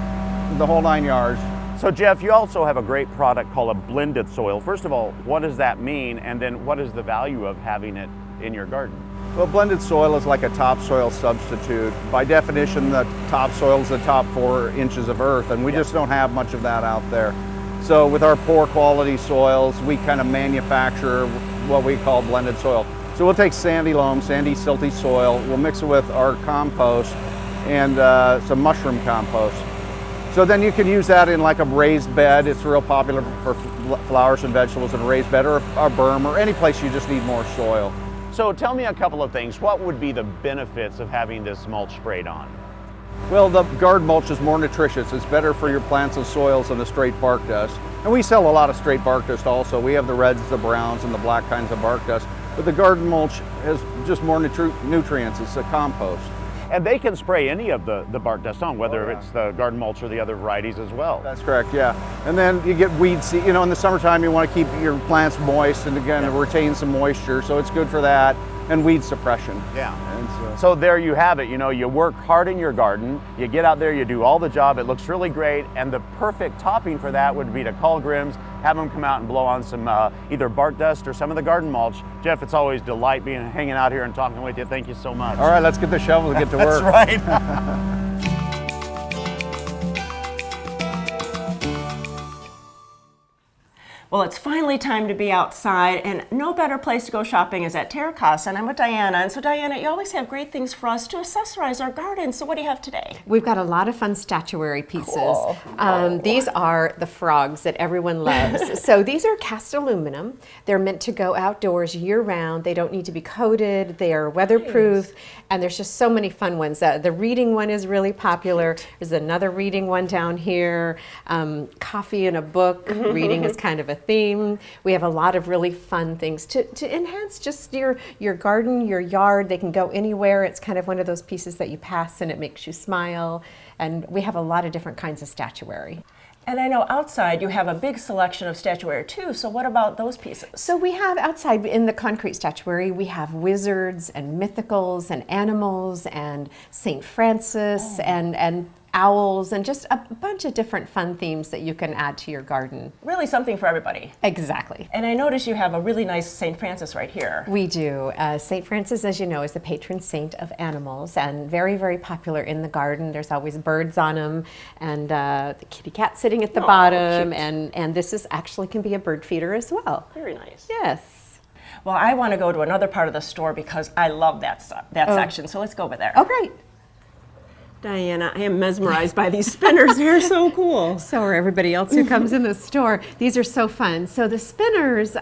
the whole 9 yards. So Jeff, you also have a great product called a blended soil. First of all, what does that mean? And then what is the value of having it in your garden? Well, blended soil is like a topsoil substitute. By definition, the topsoil is the top 4 inches of earth, and we just don't have much of that out there. So with our poor quality soils, we kind of manufacture what we call blended soil. So we'll take sandy loam, sandy silty soil, we'll mix it with our compost and some mushroom compost. So then you can use that in like a raised bed. It's real popular for flowers and vegetables in a raised bed or a berm or any place you just need more soil. So tell me a couple of things. What would be the benefits of having this mulch sprayed on? Well, the garden mulch is more nutritious. It's better for your plants and soils than the straight bark dust. And we sell a lot of straight bark dust also. We have the reds, the browns, and the black kinds of bark dust. But the garden mulch has just more nutrients. It's a compost. And they can spray any of the bark dust on, whether it's the garden mulch or the other varieties as well. That's correct, yeah. And then you get weed seed. You know, in the summertime you want to keep your plants moist and again retain some moisture, so it's good for that. And weed suppression. Yeah. And so there you have it. You know, you work hard in your garden, you get out there, you do all the job, it looks really great, and the perfect topping for that would be to call Grimm's, have them come out and blow on some either bark dust or some of the garden mulch. Jeff, it's always a delight hanging out here and talking with you. Thank you so much. All right, let's get the shovel and get to work. That's right. Well, it's finally time to be outside, and no better place to go shopping is at Terra Casa, and I'm with Diana. And so, Diana, you always have great things for us to accessorize our garden. So what do you have today? We've got a lot of fun statuary pieces. Cool. These are the frogs that everyone loves. So these are cast aluminum. They're meant to go outdoors year-round. They don't need to be coated. They are weatherproof, and there's just so many fun ones. The reading one is really popular. There's another reading one down here. Coffee and a book. Reading is kind of a theme. We have a lot of really fun things to enhance just your garden, your yard. They can go anywhere. It's kind of one of those pieces that you pass and it makes you smile. And we have a lot of different kinds of statuary. And I know outside you have a big selection of statuary too, so what about those pieces? So we have outside in the concrete statuary, we have wizards and mythicals and animals and St. Francis and owls and just a bunch of different fun themes that you can add to your garden. Really something for everybody. Exactly. And I notice you have a really nice St. Francis right here. We do. St. Francis, as you know, is the patron saint of animals and very, very popular in the garden. There's always birds on them and the kitty cat sitting at the bottom, and this is actually can be a bird feeder as well. Very nice. Yes. Well, I want to go to another part of the store because I love that section, so let's go over there. Oh, great. Diana, I am mesmerized by these spinners. They're so cool. So are everybody else who comes in the store. These are so fun. So the spinners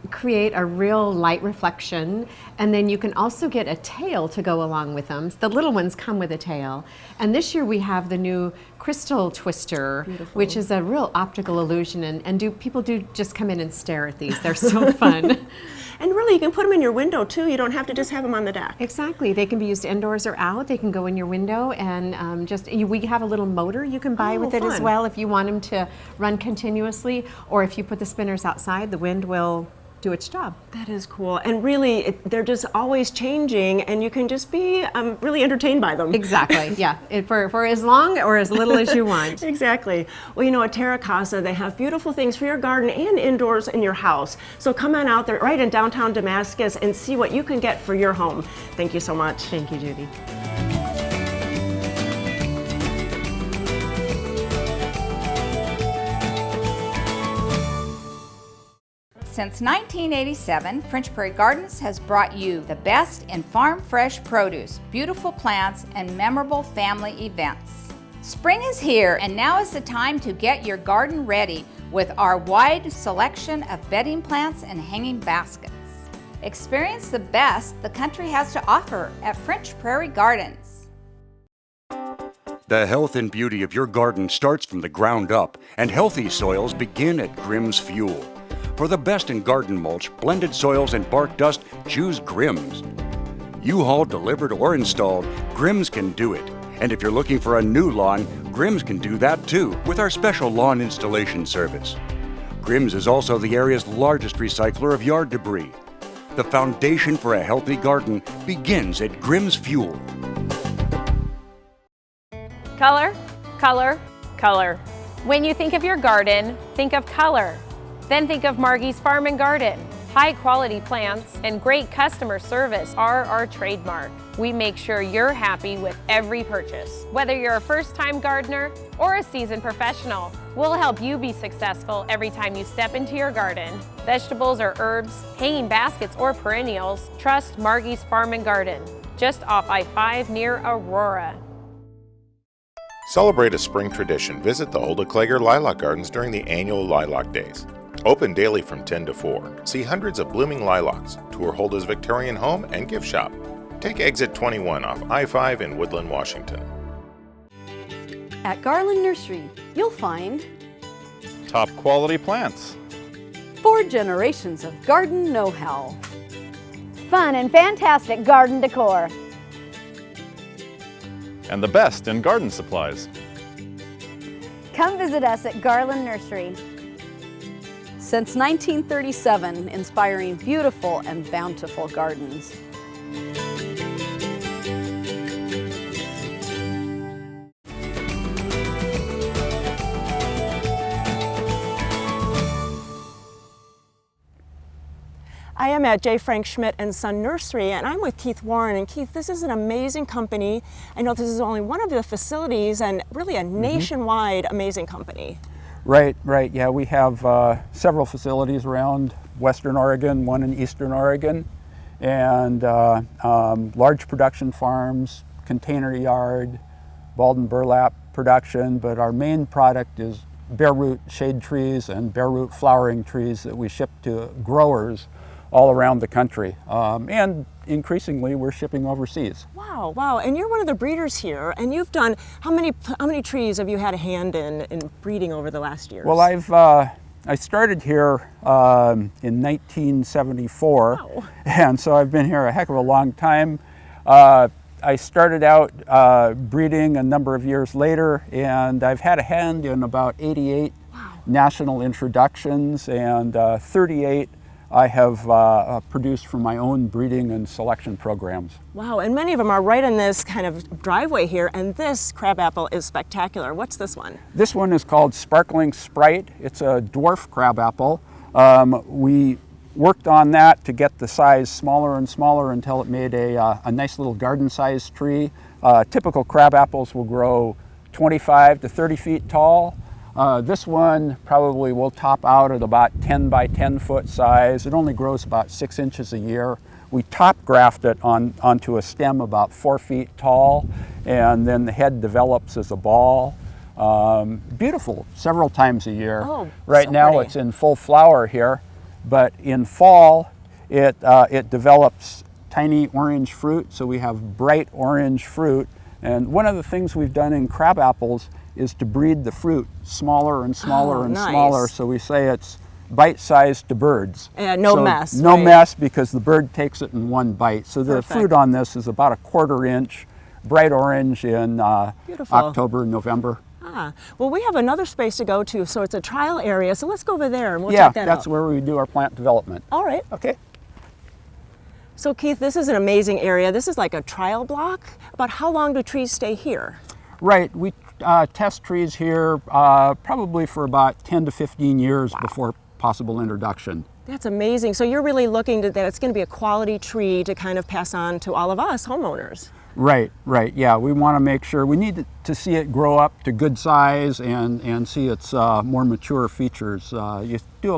create a real light reflection, and then you can also get a tail to go along with them. The little ones come with a tail. And this year we have the new crystal twister, which is a real optical illusion, and people do just come in and stare at these. They're so fun. And really, you can put them in your window too. You don't have to just have them on the deck. Exactly. They can be used indoors or out. They can go in your window, and we have a little motor you can buy with it as well if you want them to run continuously, or if you put the spinners outside, the wind will do its job. That is cool. And really, they're just always changing, and you can just be really entertained by them. Exactly, yeah. For as long or as little as you want. Exactly. Well, you know, at Terra Casa, they have beautiful things for your garden and indoors in your house. So come on out there right in downtown Damascus and see what you can get for your home. Thank you so much. Thank you, Judy. Since 1987, French Prairie Gardens has brought you the best in farm fresh produce, beautiful plants, and memorable family events. Spring is here, and now is the time to get your garden ready with our wide selection of bedding plants and hanging baskets. Experience the best the country has to offer at French Prairie Gardens. The health and beauty of your garden starts from the ground up, and healthy soils begin at Grimm's Fuel. For the best in garden mulch, blended soils, and bark dust, choose Grimm's. U-Haul delivered or installed, Grimm's can do it. And if you're looking for a new lawn, Grimm's can do that too with our special lawn installation service. Grimm's is also the area's largest recycler of yard debris. The foundation for a healthy garden begins at Grimm's Fuel. Color, color, color. When you think of your garden, think of color. Then think of Margie's Farm and Garden. High quality plants and great customer service are our trademark. We make sure you're happy with every purchase. Whether you're a first-time gardener or a seasoned professional, we'll help you be successful every time you step into your garden. Vegetables or herbs, hanging baskets or perennials, trust Margie's Farm and Garden, just off I-5 near Aurora. Celebrate a spring tradition. Visit the Hulda Klager Lilac Gardens during the annual Lilac Days. Open daily from 10 to 4. See hundreds of blooming lilacs. Tour Hulda's Victorian home and gift shop. Take exit 21 off I-5 in Woodland, Washington. At Garland Nursery, you'll find top quality plants, 4 generations of garden know-how, fun and fantastic garden decor, and the best in garden supplies. Come visit us at Garland Nursery. Since 1937, inspiring beautiful and bountiful gardens. I am at J. Frank Schmidt and Son Nursery, and I'm with Keith Warren. And Keith, this is an amazing company. I know this is only one of the facilities and really a nationwide amazing company. Right. Yeah, we have several facilities around Western Oregon, one in Eastern Oregon, and large production farms, container yard, bald and burlap production, but our main product is bare root shade trees and bare root flowering trees that we ship to growers all around the country. And increasingly we're shipping overseas. Wow, and you're one of the breeders here, and you've done, how many trees have you had a hand in breeding over the last years? Well, I started here in 1974, wow. And so I've been here a heck of a long time. I started out breeding a number of years later, and I've had a hand in about 88 national introductions, and 38 I have produced for my own breeding and selection programs. Wow, and many of them are right in this kind of driveway here, and this crabapple is spectacular. What's this one? This one is called Sparkling Sprite. It's a dwarf crabapple. We worked on that to get the size smaller and smaller until it made a nice little garden-sized tree. Typical crabapples will grow 25 to 30 feet tall. This one probably will top out at about 10 by 10 foot size. It only grows about 6 inches a year. We top graft it onto a stem about 4 feet tall, and then the head develops as a ball. Beautiful, several times a year. Oh, right so now pretty. It's in full flower here, but in fall it develops tiny orange fruit, so we have bright orange fruit. And one of the things we've done in crabapples is to breed the fruit smaller and smaller and nice. smaller, so we say it's bite-sized to birds. No mess. No right? mess, because the bird takes it in one bite. So the Perfect. fruit on this is about a 1/4 inch, bright orange in October and November. Well, we have another space to go to, so it's a trial area, so let's go over there and we'll Yeah, check that out. that's where we do our plant development. All right. Okay. So Keith, this is an amazing area. This is like a trial block. About how long do trees stay here? Right, we test trees here probably for about 10 to 15 years before possible introduction. That's amazing. So you're really looking that it's going to be a quality tree to kind of pass on to all of us homeowners. Right. Yeah, we want to make sure, we need to see it grow up to good size and see its more mature features. You do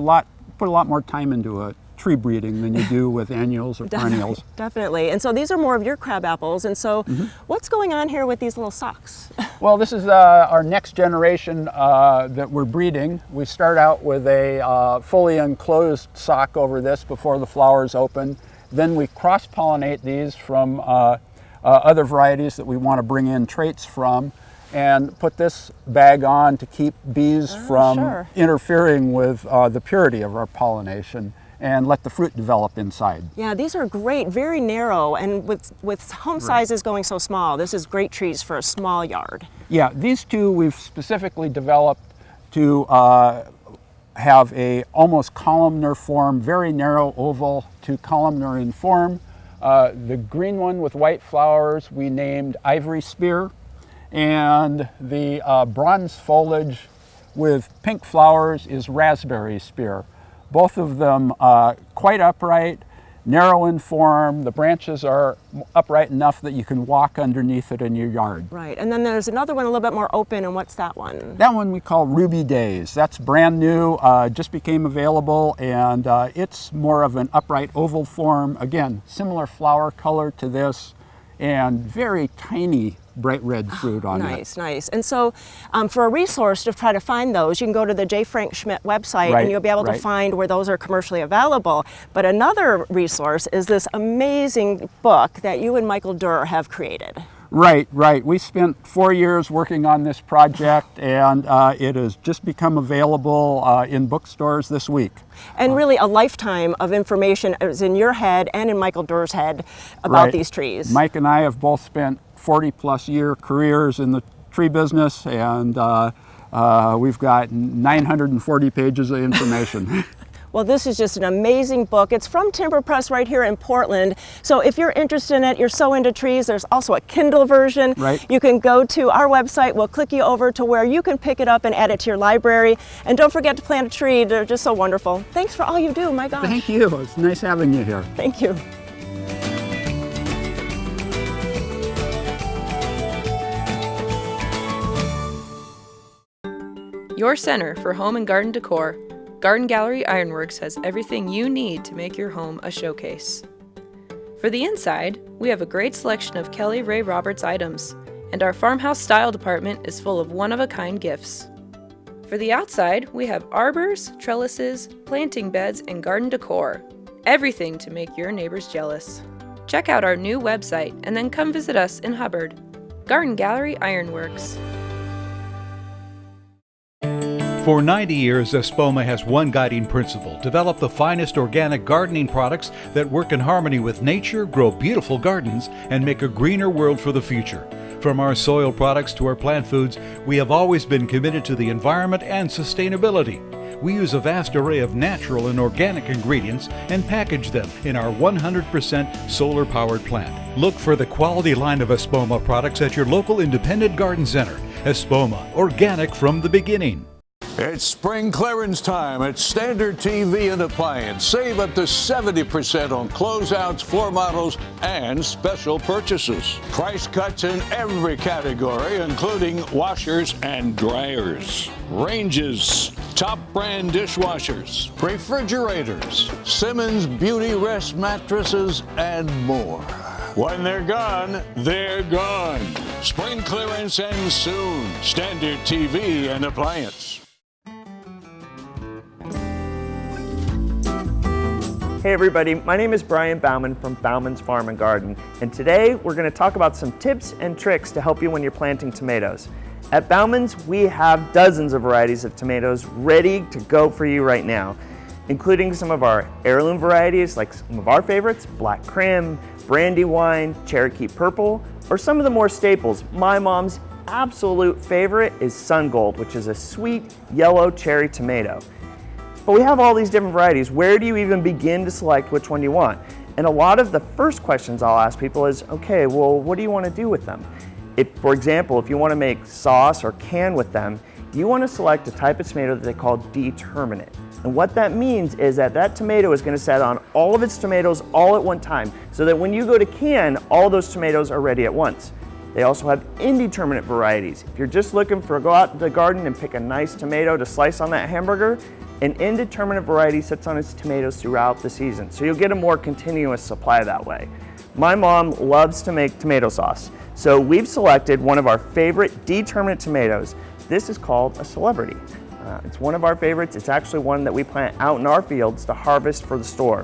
put a lot more time into a tree breeding than you do with annuals or perennials. Definitely. And so these are more of your crabapples. And so what's going on here with these little socks? Well, this is our next generation that we're breeding. We start out with a fully enclosed sock over this before the flowers open. Then we cross-pollinate these from other varieties that we want to bring in traits from, and put this bag on to keep bees from interfering with the purity of our pollination, and let the fruit develop inside. Yeah, these are great, very narrow, and with home sizes going so small, this is great trees for a small yard. Yeah, these two we've specifically developed to have a almost columnar form, very narrow oval to columnar in form. The green one with white flowers we named Ivory Spear, and the bronze foliage with pink flowers is Raspberry Spear. Both of them quite upright, narrow in form. The branches are upright enough that you can walk underneath it in your yard. Right, and then there's another one a little bit more open, and what's that one? That one we call Ruby Days. That's brand new, just became available, and it's more of an upright oval form. Again, similar flower color to this, and very tiny bright red fruit on it. Nice. And so for a resource to try to find those, you can go to the J. Frank Schmidt website and you'll be able to find where those are commercially available. But another resource is this amazing book that you and Michael Durr have created. Right. We spent 4 years working on this project, and it has just become available in bookstores this week. And really a lifetime of information is in your head and in Michael Durr's head about these trees. Mike and I have both spent 40-plus year careers in the tree business, and we've got 940 pages of information. Well, this is just an amazing book. It's from Timber Press right here in Portland. So if you're interested in it, you're so into trees, there's also a Kindle version. You can go to our website. We'll click you over to where you can pick it up and add it to your library. And don't forget to plant a tree. They're just so wonderful. Thanks for all you do. My gosh. Thank you. It's nice having you here. Thank you. Your center for home and garden decor, Garden Gallery Ironworks has everything you need to make your home a showcase. For the inside, we have a great selection of Kelly Ray Roberts items, and our farmhouse style department is full of one-of-a-kind gifts. For the outside, we have arbors, trellises, planting beds, and garden decor. Everything to make your neighbors jealous. Check out our new website and then come visit us in Hubbard. Garden Gallery Ironworks. For 90 years, Espoma has one guiding principle: develop the finest organic gardening products that work in harmony with nature, grow beautiful gardens, and make a greener world for the future. From our soil products to our plant foods, we have always been committed to the environment and sustainability. We use a vast array of natural and organic ingredients and package them in our 100% solar-powered plant. Look for the quality line of Espoma products at your local independent garden center. Espoma, organic from the beginning. It's spring clearance time at Standard TV and Appliance. Save up to 70% on closeouts, floor models, and special purchases. Price cuts in every category, including washers and dryers, ranges, top brand dishwashers, refrigerators, Simmons Beauty Rest mattresses, and more. When they're gone, they're gone. Spring clearance ends soon. Standard TV and Appliance. Hey everybody, my name is Brian Bauman from Bauman's Farm and Garden, and today we're going to talk about some tips and tricks to help you when you're planting tomatoes. At Bauman's, we have dozens of varieties of tomatoes ready to go for you right now, including some of our heirloom varieties like some of our favorites, Black Crim, Brandywine, Cherokee Purple, or some of the more staples. My mom's absolute favorite is Sun Gold, which is a sweet yellow cherry tomato. But we have all these different varieties. Where do you even begin to select which one you want? And a lot of the first questions I'll ask people is, okay, well, what do you want to do with them? If, for example, if you want to make sauce or can with them, you want to select a type of tomato that they call determinate. And what that means is that that tomato is going to set on all of its tomatoes all at one time, so that when you go to can, all those tomatoes are ready at once. They also have indeterminate varieties. If you're just looking for go out to the garden and pick a nice tomato to slice on that hamburger, an indeterminate variety sits on its tomatoes throughout the season, so you'll get a more continuous supply that way. My mom loves to make tomato sauce, so we've selected one of our favorite determinate tomatoes. This is called a Celebrity. It's one of our favorites. It's actually one that we plant out in our fields to harvest for the store.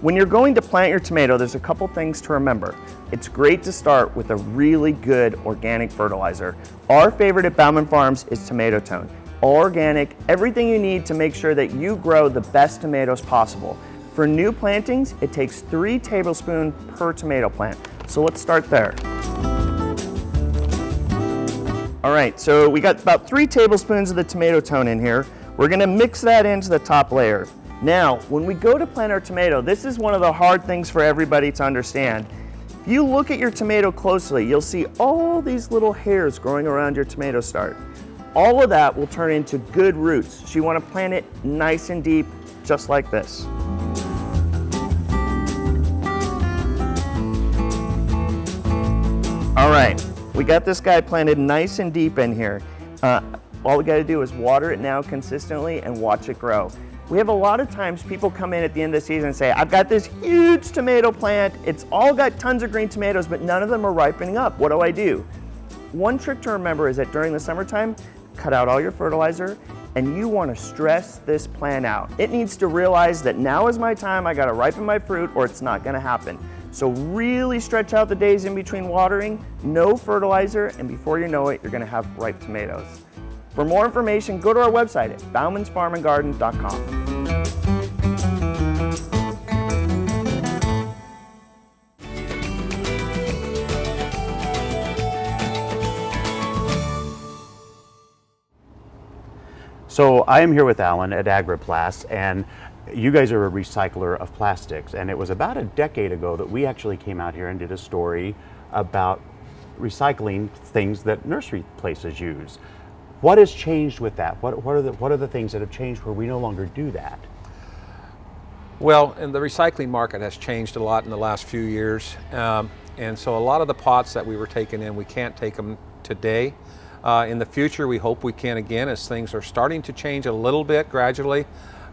When you're going to plant your tomato, there's a couple things to remember. It's great to start with a really good organic fertilizer. Our favorite at Bauman Farms is Tomato Tone. All organic, everything you need to make sure that you grow the best tomatoes possible. For new plantings, it takes 3 tablespoons per tomato plant. So let's start there. All right, so we got about 3 tablespoons of the Tomato Tone in here. We're gonna mix that into the top layer. Now, when we go to plant our tomato, this is one of the hard things for everybody to understand. If you look at your tomato closely, you'll see all these little hairs growing around your tomato start. All of that will turn into good roots. So you want to plant it nice and deep, just like this. All right, we got this guy planted nice and deep in here. All we got to do is water it now consistently and watch it grow. We have a lot of times people come in at the end of the season and say, I've got this huge tomato plant. It's all got tons of green tomatoes, but none of them are ripening up. What do I do? One trick to remember is that during the summertime, cut out all your fertilizer, and you want to stress this plant out. It needs to realize that now is my time, I got to ripen my fruit or it's not going to happen. So really stretch out the days in between watering, no fertilizer, and before you know it, you're going to have ripe tomatoes. For more information, go to our website at baumansfarmandgarden.com. So I am here with Alan at agri-plas, and you guys are a recycler of plastics, and it was about a decade ago that we actually came out here and did a story about recycling things that nursery places use. What has changed with that? What are the things that have changed where we no longer do that? Well, and the recycling market has changed a lot in the last few years, and so a lot of the pots that we were taking in, we can't take them today. In the future, we hope we can again as things are starting to change a little bit gradually.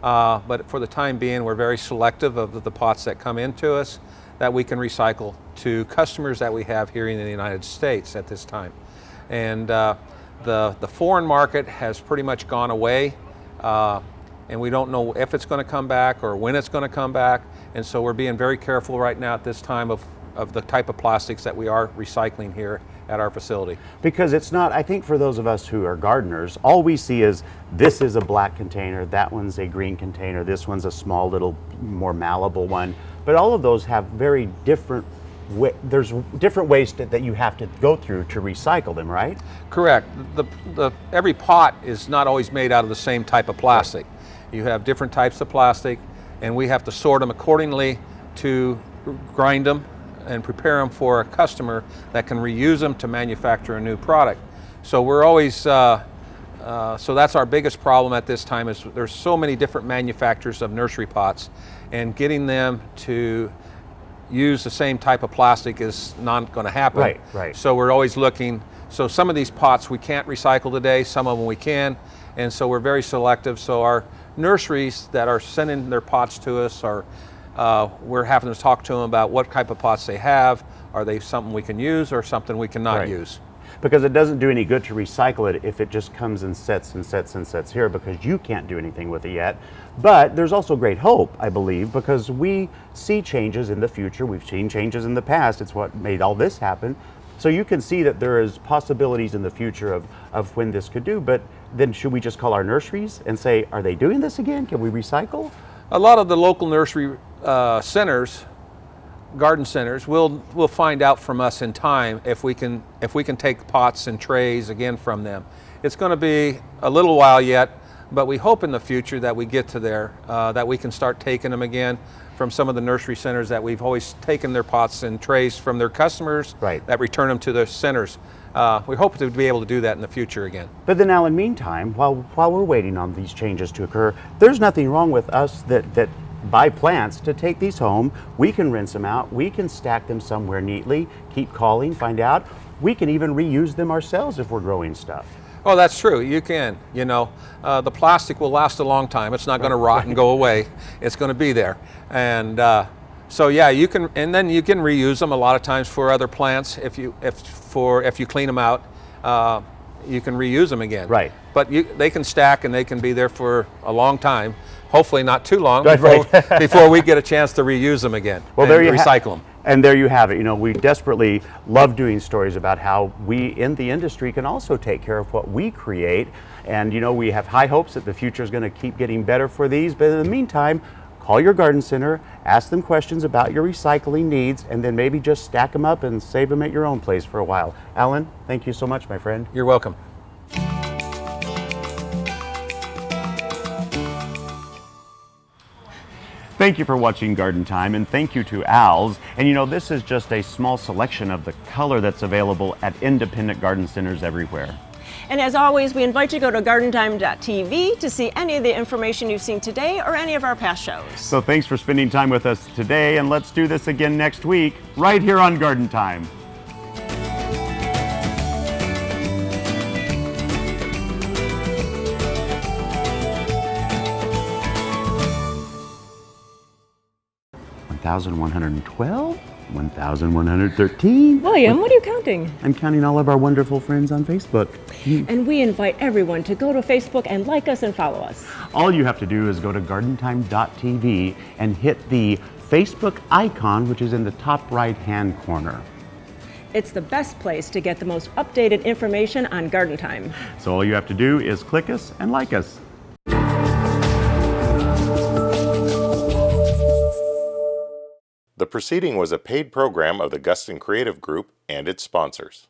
But for the time being, we're very selective of the pots that come into us that we can recycle to customers that we have here in the United States at this time. And the foreign market has pretty much gone away, and we don't know if it's going to come back or when it's going to come back. And so we're being very careful right now at this time of the type of plastics that we are recycling here at our facility. Because it's not, I think for those of us who are gardeners, all we see is this is a black container, that one's a green container, this one's a small little more malleable one. But all of those have very different, there's different ways that you have to go through to recycle them, right? Correct. Every pot is not always made out of the same type of plastic. Right. You have different types of plastic, and we have to sort them accordingly to grind them and prepare them for a customer that can reuse them to manufacture a new product. So we're always, so that's our biggest problem at this time is there's so many different manufacturers of nursery pots, and getting them to use the same type of plastic is not going to happen. Right, right. So we're always looking, so some of these pots we can't recycle today, some of them we can, and so we're very selective. So our nurseries that are sending their pots to us are we're having to talk to them about what type of pots they have. Are they something we can use or something we cannot use? Because it doesn't do any good to recycle it if it just comes and sets and sets and sets here, because you can't do anything with it yet. But there's also great hope, I believe, because we see changes in the future. We've seen changes in the past. It's what made all this happen. So you can see that there is possibilities in the future of when this could do. But then should we just call our nurseries and say, are they doing this again? Can we recycle? A lot of the local nursery centers, garden centers, will find out from us in time if we can take pots and trays again from them. It's going to be a little while yet, but we hope in the future that we get to there, that we can start taking them again from some of the nursery centers that we've always taken their pots and trays from their customers that return them to the centers. We hope to be able to do that in the future again. But then, Alan, meantime, while we're waiting on these changes to occur, there's nothing wrong with us that buy plants to take these home. We can rinse them out. We can stack them somewhere neatly, keep calling, find out. We can even reuse them ourselves if we're growing stuff. Oh, that's true. You can. You know, the plastic will last a long time. It's not going to rot and go away. It's going to be there. And so yeah, you can, and then you can reuse them a lot of times for other plants. If you clean them out, you can reuse them again. Right. But they can stack and they can be there for a long time. Hopefully not too long before we get a chance to reuse them again. Well, there you recycle them. And there you have it. You know, we desperately love doing stories about how we in the industry can also take care of what we create. And you know, we have high hopes that the future is going to keep getting better for these. But in the meantime, call your garden center, ask them questions about your recycling needs, and then maybe just stack them up and save them at your own place for a while. Alan, thank you so much, my friend. You're welcome. Thank you for watching Garden Time, and thank you to Al's. And you know, this is just a small selection of the color that's available at independent garden centers everywhere. And as always, we invite you to go to gardentime.tv to see any of the information you've seen today or any of our past shows. So thanks for spending time with us today, and let's do this again next week, right here on Garden Time. $1,112, $1,113. William, what are you counting? I'm counting all of our wonderful friends on Facebook. And we invite everyone to go to Facebook and like us and follow us. All you have to do is go to gardentime.tv and hit the Facebook icon, which is in the top right-hand corner. It's the best place to get the most updated information on Garden Time. So all you have to do is click us and like us. The proceeding was a paid program of the Guston Creative Group and its sponsors.